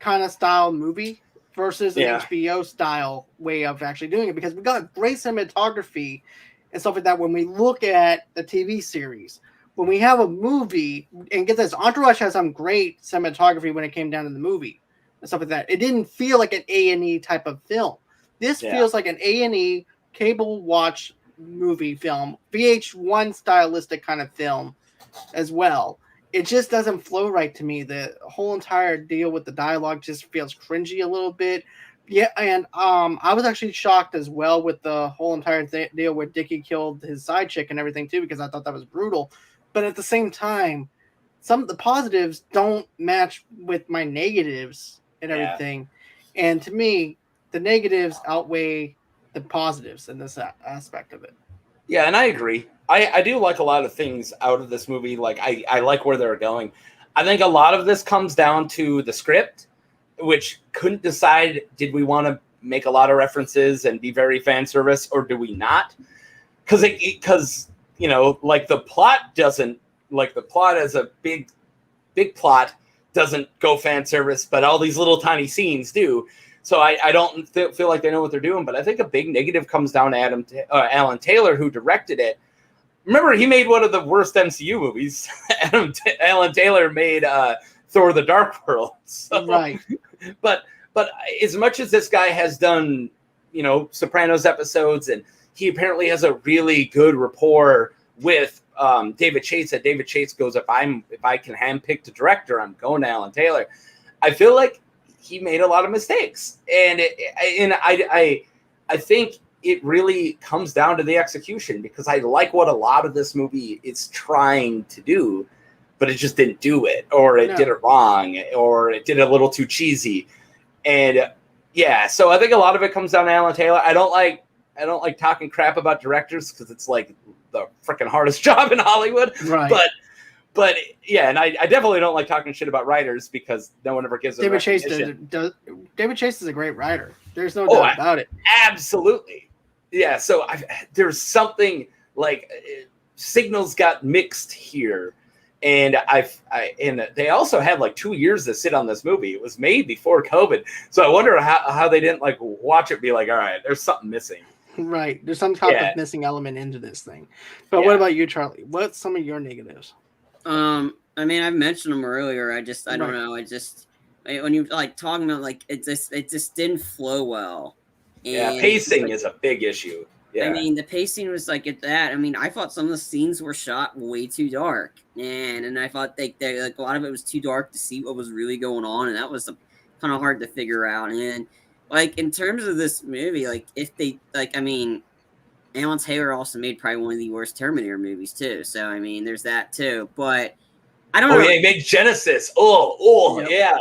kind of style movie versus an HBO style way of actually doing it. Because we got great cinematography and stuff like that when we look at the TV series. When we have a movie, and get this, Entourage has some great cinematography when it came down to the movie and stuff like that. It didn't feel like an A&E type of film. This feels like an A&E cable watch movie film, VH1 stylistic kind of film as well. It just doesn't flow right to me. The whole entire deal with the dialogue just feels cringy a little bit. Yeah, and I was actually shocked as well with the whole entire deal where Dickie killed his side chick and everything too, because I thought that was brutal. But at the same time, some of the positives don't match with my negatives and everything. And to me, the negatives outweigh the positives in this aspect of it. Yeah, and I agree. I do like a lot of things out of this movie. Like, I like where they're going. I think a lot of this comes down to the script, which couldn't decide, did we want to make a lot of references and be very fan service, or do we not? Because you know, like the plot as a big plot doesn't go fan service, but all these little tiny scenes do. So I don't feel like they know what they're doing. But I think a big negative comes down to Alan Taylor, who directed it. Remember, he made one of the worst MCU movies. Alan Taylor made Thor: The Dark World. So, right. But as much as this guy has done, you know, Sopranos episodes, and he apparently has a really good rapport with David Chase. That David Chase goes, if I can handpick the director, I'm going to Alan Taylor. I feel like he made a lot of mistakes, and I think it really comes down to the execution, because I like what a lot of this movie is trying to do, but it just didn't do it, or it did it wrong, or it did it a little too cheesy. And so I think a lot of it comes down to Alan Taylor. I don't like talking crap about directors, because it's like the freaking hardest job in Hollywood. Right. But yeah, and I definitely don't like talking shit about writers, because no one ever gives them David Chase David Chase is a great writer. There's no doubt about it. Absolutely. Yeah, so there's something like signals got mixed here. And and they also had like 2 years to sit on this movie. It was made before COVID. So I wonder how they didn't like watch it, be like, all right, there's something missing. Right. There's some type of missing element into this thing. But what about you, Charlie? What's some of your negatives? I mean, I've mentioned them earlier. I don't know. When you like talking about, like, it just didn't flow well. And pacing is a big issue. Yeah. I mean, the pacing was like at that. I mean, I thought some of the scenes were shot way too dark, and I thought they like a lot of it was too dark to see what was really going on, and that was kind of hard to figure out. And like in terms of this movie, like if they like, I mean, Alan Taylor also made probably one of the worst Terminator movies too. So I mean, there's that too. But I don't know. Yeah, he made Genesis. Yeah.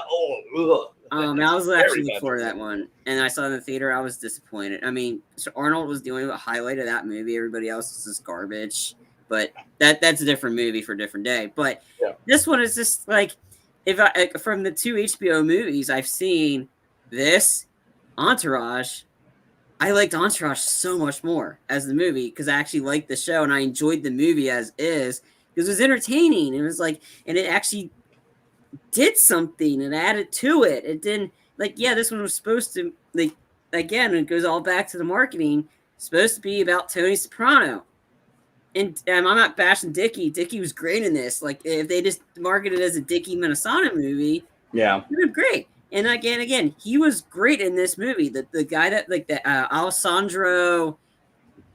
I was actually looking forward to that one, and I saw it in the theater. I was disappointed. I mean, so Arnold was doing a highlight of that movie. Everybody else is just garbage. But that's a different movie for a different day. But this one is just like, from the 2 HBO movies I've seen, this Entourage. I liked Entourage so much more as the movie, because I actually liked the show and I enjoyed the movie as is, because it was entertaining. It was like, and it actually did something and added to it. It didn't like, yeah, this one was supposed to, like, again, it goes all back to the marketing, supposed to be about Tony Soprano. And I'm not bashing Dickie. Dickie was great in this. Like, if they just marketed it as a Dickie Minnesota movie, Yeah, it would be great. And again, he was great in this movie. The guy that, like, the Alessandro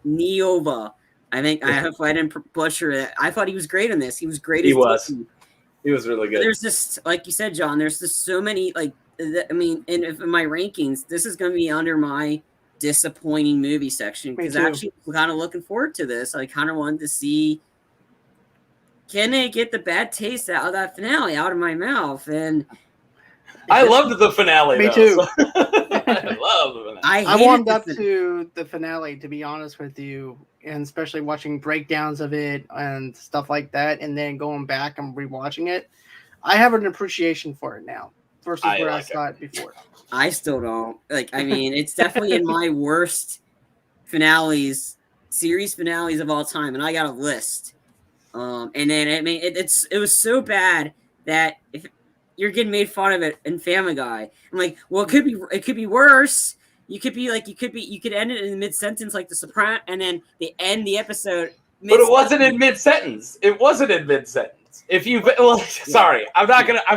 Niova. I think, I hope I didn't butcher it. I thought he was great in this. He was great as Dickie. He was really good. There's just, like you said, John, there's just so many, like, I mean, and if in my rankings, this is going to be under my disappointing movie section, because I actually kind of looking forward to this. I kind of wanted to see, can they get the bad taste out of that finale out of my mouth? And I loved the finale. Me too. I love the finale. I warmed up to the finale, to be honest with you, and especially watching breakdowns of it and stuff like that, and then going back and rewatching it. I have an appreciation for it now versus where I saw it before. I still don't. Like, I mean, it's definitely in my worst series finales of all time, and I got a list. And then, I mean, it was so bad that if you're getting made fun of it in Family Guy, I'm like, well, it could be worse. You could end it in the mid-sentence like the Sopranos, and then they end the episode. But it wasn't in mid-sentence. If you, sorry, I'm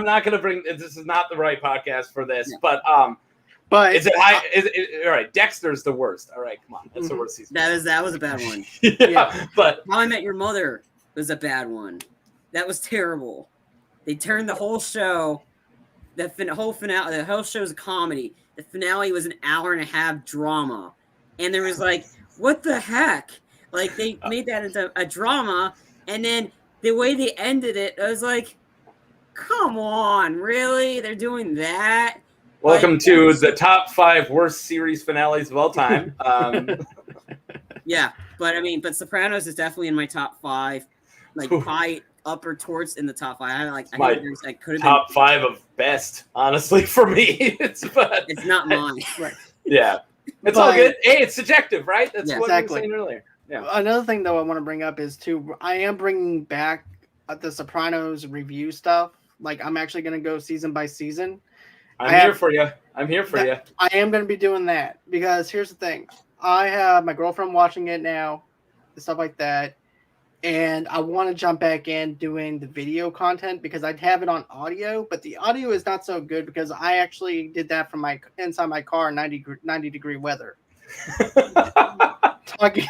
not gonna bring. This is not the right podcast for this, but is it high? All right? Dexter's the worst. All right, come on, that's the worst season. That was a bad one. But How I Met Your Mother was a bad one. That was terrible. They turned the whole show. The whole finale. The whole show's a comedy. The finale was an hour and a half drama, and there was like, what the heck? Like, they made that into a drama, and then the way they ended it, I was like, come on, really? They're doing that? Welcome to the top 5 worst series finales of all time. Yeah, but Sopranos is definitely in my top 5. Like, probably upper towards in the top 5. I could have top 5 of best, honestly, for me. It's not mine. Right. Yeah. It's all good. Hey, it's subjective, right? That's what exactly. we were saying earlier. Yeah. Another thing, though, I want to bring up is, too, I am bringing back the Sopranos review stuff. Like, I'm actually going to go season by season. I'm here for you. I am going to be doing that because here's the thing. I have my girlfriend watching it now, and stuff like that. And I want to jump back in doing the video content because I'd have it on audio, but the audio is not so good because I actually did that from inside my car in 90-degree weather. Talking.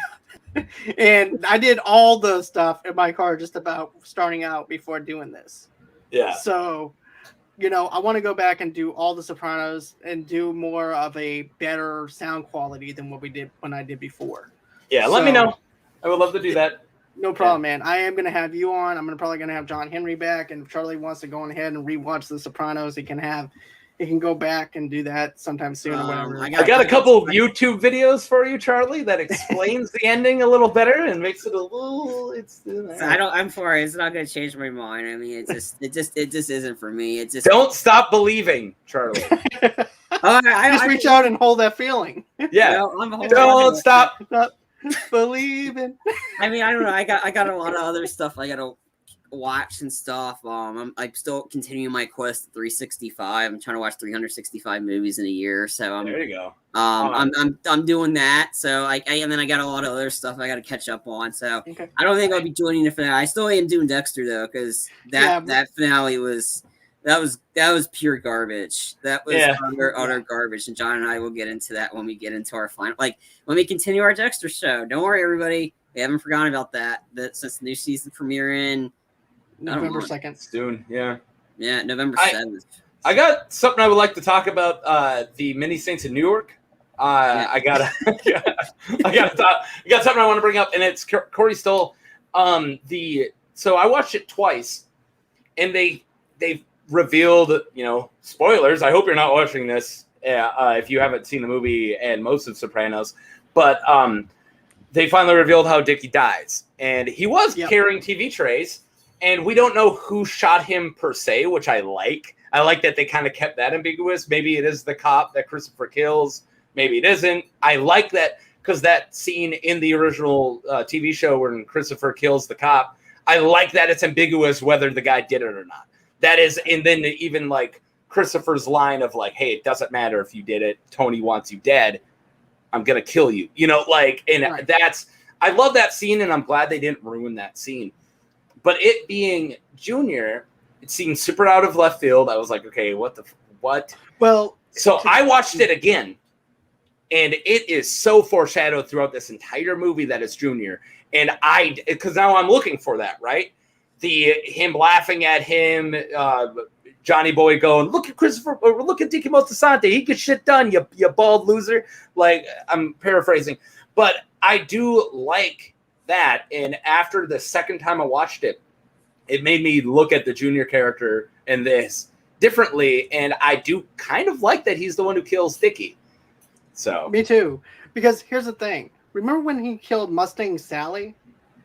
And I did all the stuff in my car just about starting out before doing this. Yeah. So, I want to go back and do all the Sopranos and do more of a better sound quality than what we did when I did before. Yeah, let me know. I would love to do that. No problem, man. I am going to have you on. I'm probably going to have John Henry back. And if Charlie wants to go ahead and rewatch The Sopranos, he can go back and do that sometime soon or whatever. I got a couple of YouTube videos for you, Charlie, that explains the ending a little better and makes it a little. I'm sorry. It's not going to change my mind. I mean, it just isn't for me. It just don't stop believing, Charlie. Just reach out and hold that feeling. Yeah. Don't stop believing. I mean, I don't know. I got a lot of other stuff I got to watch and stuff. I'm still continuing my quest 365. I'm trying to watch 365 movies in a year. So there you go. I'm doing that. So and then I got a lot of other stuff I got to catch up on. So I don't think I'll be joining the finale. I still am doing Dexter though, because that finale was pure garbage. That was utter garbage. And John and I will get into that when we get into our final. Like when we continue our Dexter show. Don't worry, everybody. We haven't forgotten about that. That since the new season premiering. November 2nd. Soon, yeah. Yeah, November 7th. I got something I would like to talk about. The mini Saints of Newark. I got something I want to bring up, and it's Corey Stoll. So I watched it twice, and they've revealed, spoilers. I hope you're not watching this if you haven't seen the movie and most of Sopranos, but they finally revealed how Dickie dies, and he was carrying TV trays. And we don't know who shot him per se, which I like. I like that they kind of kept that ambiguous. Maybe it is the cop that Christopher kills. Maybe it isn't. I like that because that scene in the original TV show when Christopher kills the cop, I like that it's ambiguous whether the guy did it or not. That is, and then even like Christopher's line of like, hey, it doesn't matter if you did it. Tony wants you dead. I'm going to kill you. You know, like, and right. I love that scene, and I'm glad they didn't ruin that scene. But it being Junior, it seemed super out of left field. I was like, okay, what? Well, so I watched it again, and it is so foreshadowed throughout this entire movie that it's Junior. And because now I'm looking for that, right? Him laughing at him, Johnny Boy going, look at Christopher, or look at Dickie Moltisanti. He gets shit done, you bald loser. Like, I'm paraphrasing. But I do like that. And after the second time I watched it, it made me look at the Junior character in this differently. And I do kind of like that he's the one who kills Dickie. So me too. Because here's the thing. Remember when he killed Mustang Sally?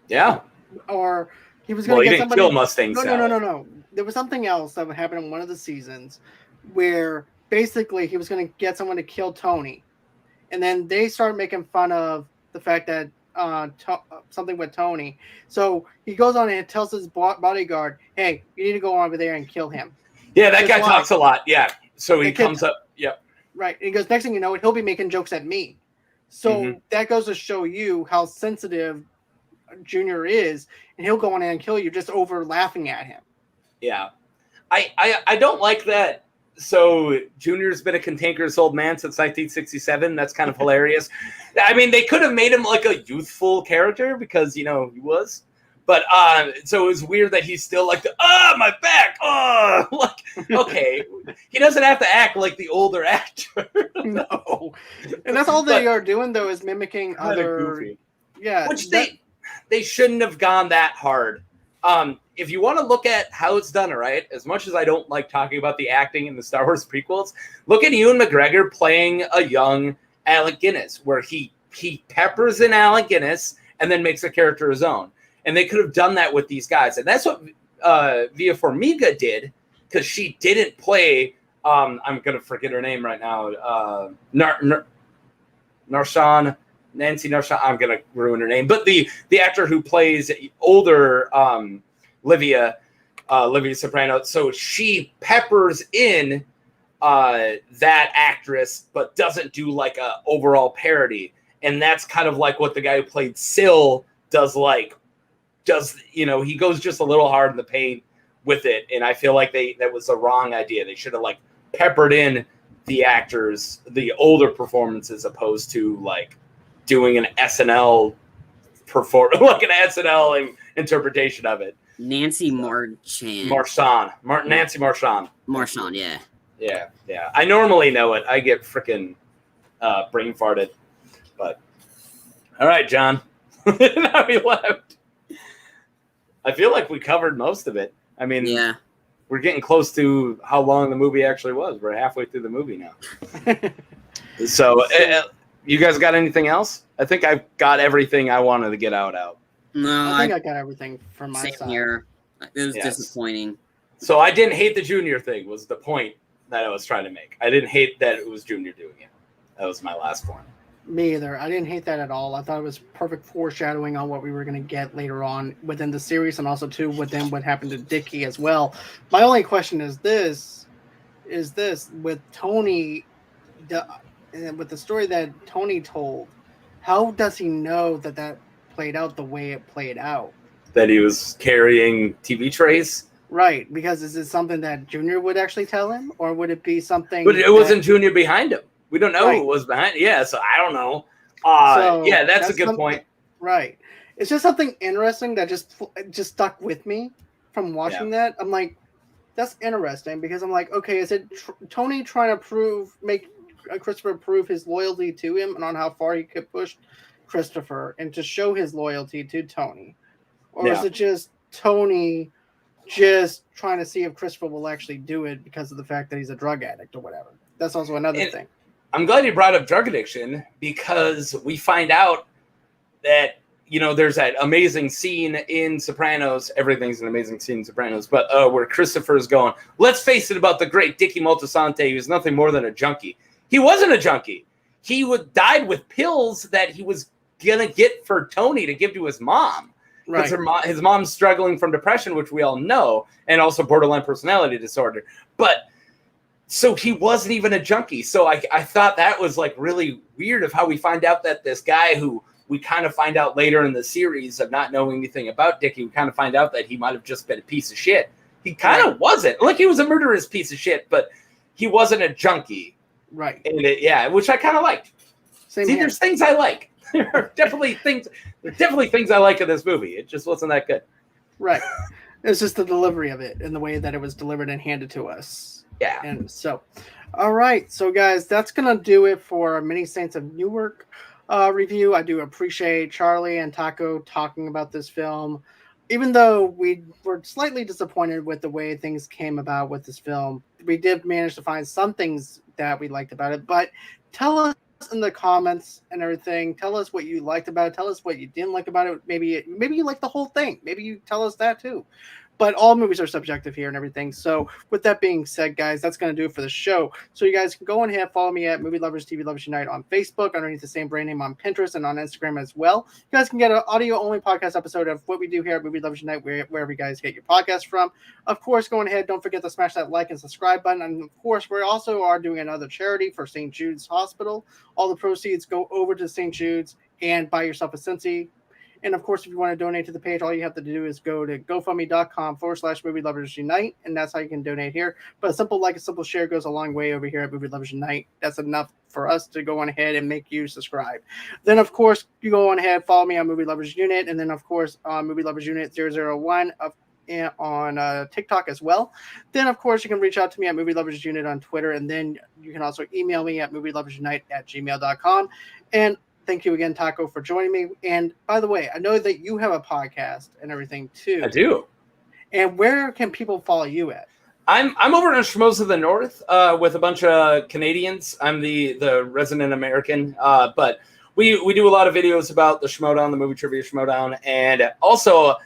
Yeah. Or he was going to get somebody. Kill Mustang Sally. No. There was something else that would happen in one of the seasons where basically he was going to get someone to kill Tony. And then they started making fun of the fact that something with Tony. So he goes on and tells his bodyguard, hey, you need to go over there and kill him. Yeah, that guy talks a lot. Yeah. So he comes up. Yep. Right. And he goes, next thing you know, he'll be making jokes at me. So that goes to show you how sensitive Junior is, and he'll go on and kill you just over laughing at him. Yeah. I don't like that. So Junior's been a cantankerous old man since 1967. That's kind of hilarious. I mean, they could have made him like a youthful character because, he was. But so it was weird that he's still like, my back. Like, okay. He doesn't have to act like the older actor. No. And that's all they are doing, though, is mimicking other. Goofy. Yeah. Which they shouldn't have gone that hard. If you want to look at how it's done, all right, as much as I don't like talking about the acting in the Star Wars prequels, look at Ewan McGregor playing a young Alec Guinness, where he peppers in Alec Guinness and then makes a character his own. And they could have done that with these guys. And that's what Via Formiga did, because she didn't play, I'm going to forget her name right now, Nancy Narshan, I'm going to ruin her name. But the actor who plays older Livia Soprano, so she peppers in that actress, but doesn't do like a overall parody. And that's kind of like what the guy who played Syl does, he goes just a little hard in the paint with it. And I feel like that was the wrong idea. They should have like peppered in the actors, the older performances, opposed to like doing an SNL interpretation of it. Nancy Marchand. Nancy Marchand. Marchand, yeah. Yeah. I normally know it. I get freaking brain farted. But all right, John. Now we left. I feel like we covered most of it. I mean, yeah. We're getting close to how long the movie actually was. We're halfway through the movie now. So you guys got anything else? I think I've got everything I wanted to get out. No, I think I got everything from my side. Here. It was disappointing. So I didn't hate the Junior thing, was the point that I was trying to make. I didn't hate that it was Junior doing it. That was my last point. Me either. I didn't hate that at all. I thought it was perfect foreshadowing on what we were going to get later on within the series, and also too within what happened to Dickie as well. My only question is this with Tony, with the story that Tony told, how does he know that played out the way it played out? That he was carrying TV trays? Right, because is it something that Junior would actually tell him, or would it be something? But it wasn't Junior behind him. We don't know who was behind. Yeah, so I don't know. That's a good point. Right. It's just something interesting that just stuck with me from watching that. I'm like, that's interesting, because I'm like, okay, is it Tony trying to make Christopher prove his loyalty to him and on how far he could push Christopher and to show his loyalty to Tony? Or is it just Tony just trying to see if Christopher will actually do it because of the fact that he's a drug addict or whatever? That's also another thing. I'm glad you brought up drug addiction, because we find out that, there's that amazing scene in Sopranos. Everything's an amazing scene in Sopranos, but where Christopher's going, let's face it about the great Dickie Moltisanti, who's nothing more than a junkie. He wasn't a junkie. He died with pills that he was going to get for Tony to give to his mom. Because his mom's struggling from depression, which we all know, and also borderline personality disorder. But so he wasn't even a junkie. So I thought that was like really weird of how we find out that this guy who we kind of find out later in the series of not knowing anything about Dickie, we kind of find out that he might have just been a piece of shit. He kind of wasn't. Like, he was a murderous piece of shit, but he wasn't a junkie. Right. And which I kind of liked. Same here. There's things I like. There are definitely things I like in this movie. It just wasn't that good. Right. It's just the delivery of it and the way that it was delivered and handed to us. Yeah. And so, all right. So, guys, that's going to do it for our mini Saints of Newark review. I do appreciate Charlie and Taco talking about this film. Even though we were slightly disappointed with the way things came about with this film, we did manage to find some things that we liked about it. But tell us in the comments and everything. Tell us what you liked about it. Tell us what you didn't like about it. Maybe you liked the whole thing. Maybe you tell us that too. But all movies are subjective here and everything. So with that being said, guys, that's going to do it for the show. So you guys can go ahead, follow me at Movie Lovers TV Lovers Unite on Facebook, underneath the same brand name on Pinterest and on Instagram as well. You guys can get an audio-only podcast episode of what we do here at Movie Lovers Unite, wherever you guys get your podcast from. Of course, going ahead, don't forget to smash that like and subscribe button. And of course, we also are doing another charity for St Jude's Hospital. All the proceeds go over to St Jude's and buy yourself a Cincy. And of course, if you want to donate to the page, all you have to do is go to GoFundMe.com/Movie Lovers Unite, and that's how you can donate here. But a simple like, a simple share goes a long way over here at Movie Lovers Unite. That's enough for us to go on ahead and make you subscribe. Then, of course, you go on ahead, follow me on Movie Lovers Unit, and then, of course, Movie Lovers Unit 001 on TikTok as well. Then, of course, you can reach out to me at Movie Lovers Unit on Twitter, and then you can also email me at movieloversunite@gmail.com. And thank you again, Taco, for joining me. And by the way, I know that you have a podcast and everything too. I do. And where can people follow you at? I'm over in Saints of Newark with a bunch of Canadians. I'm the resident American, but we do a lot of videos about the Schmodown, the movie trivia Schmodown, and also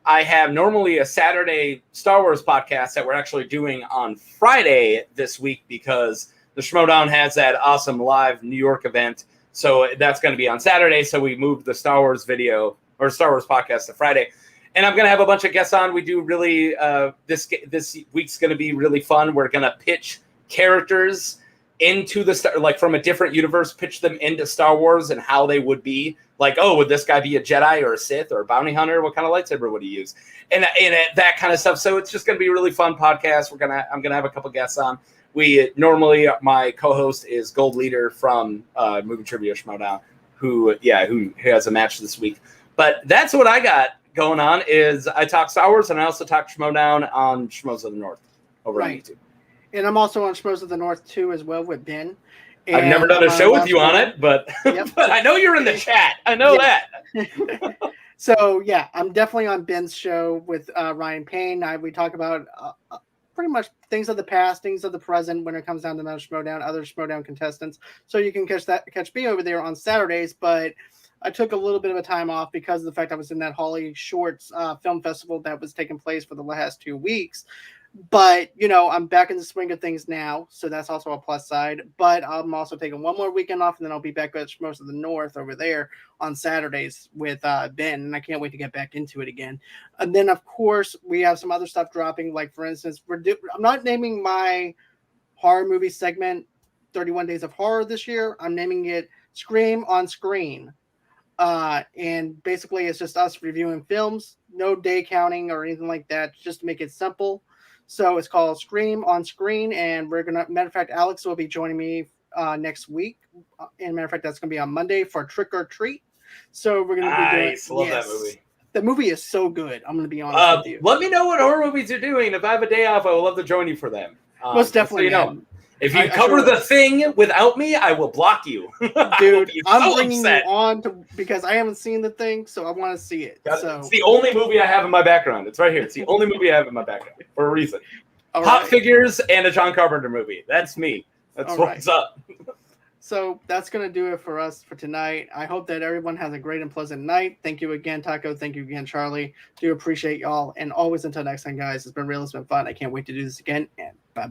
I have normally a Saturday Star Wars podcast that we're actually doing on Friday this week because the Schmodown has that awesome live New York event. So that's going to be on Saturday. So we moved the Star Wars video or Star Wars podcast to Friday. And I'm going to have a bunch of guests on. We do really, this week's going to be really fun. We're going to pitch characters into like from a different universe, pitch them into Star Wars and how they would be. Like, oh, would this guy be a Jedi or a Sith or a bounty hunter? What kind of lightsaber would he use? And that kind of stuff. So it's just going to be a really fun podcast. I'm going to have a couple guests on. We normally, my co-host is Gold Leader from Movie Trivia Schmodown, who has a match this week. But that's what I got going on. Is I talk Star Wars and I also talk Schmodown on Schmoes of the North over on YouTube. And I'm also on Schmoes of the North too as well with Ben. And I've never done a show with you on it, but yep. but I know you're in the chat. I know that. So yeah, I'm definitely on Ben's show with Ryan Payne. We talk about pretty much things of the past, things of the present when it comes down to Mount Schmodown, other Schmodown contestants. So you can catch me over there on Saturdays, but I took a little bit of a time off because of the fact I was in that Holly Shorts film festival that was taking place for the last 2 weeks. But, I'm back in the swing of things now, so that's also a plus side. But I'm also taking one more weekend off, and then I'll be back at Schmoes of the North over there on Saturdays with Ben, and I can't wait to get back into it again. And then, of course, we have some other stuff dropping. Like, for instance, I'm not naming my horror movie segment 31 Days of Horror this year. I'm naming it Scream on Screen. And basically, it's just us reviewing films, no day counting or anything like that, just to make it simple. So it's called Scream on Screen, and matter of fact, Alex will be joining me next week. And matter of fact, that's going to be on Monday for Trick or Treat. So we're going to be doing. Love that movie. The movie is so good. I'm going to be honest with you. Let me know what horror movies you're doing. If I have a day off, I would love to join you for them. Most definitely. If you cover the thing without me, I will block you. Dude, I'm bringing you on because I haven't seen the thing, so I want to see it. It's the only movie I have in my background. It's right here. It's the only movie I have in my background for a reason. Hot Figures and a John Carpenter movie. That's me. That's what's up. So that's going to do it for us for tonight. I hope that everyone has a great and pleasant night. Thank you again, Taco. Thank you again, Charlie. Do appreciate y'all. And always until next time, guys. It's been real. It's been fun. I can't wait to do this again. And bye-bye.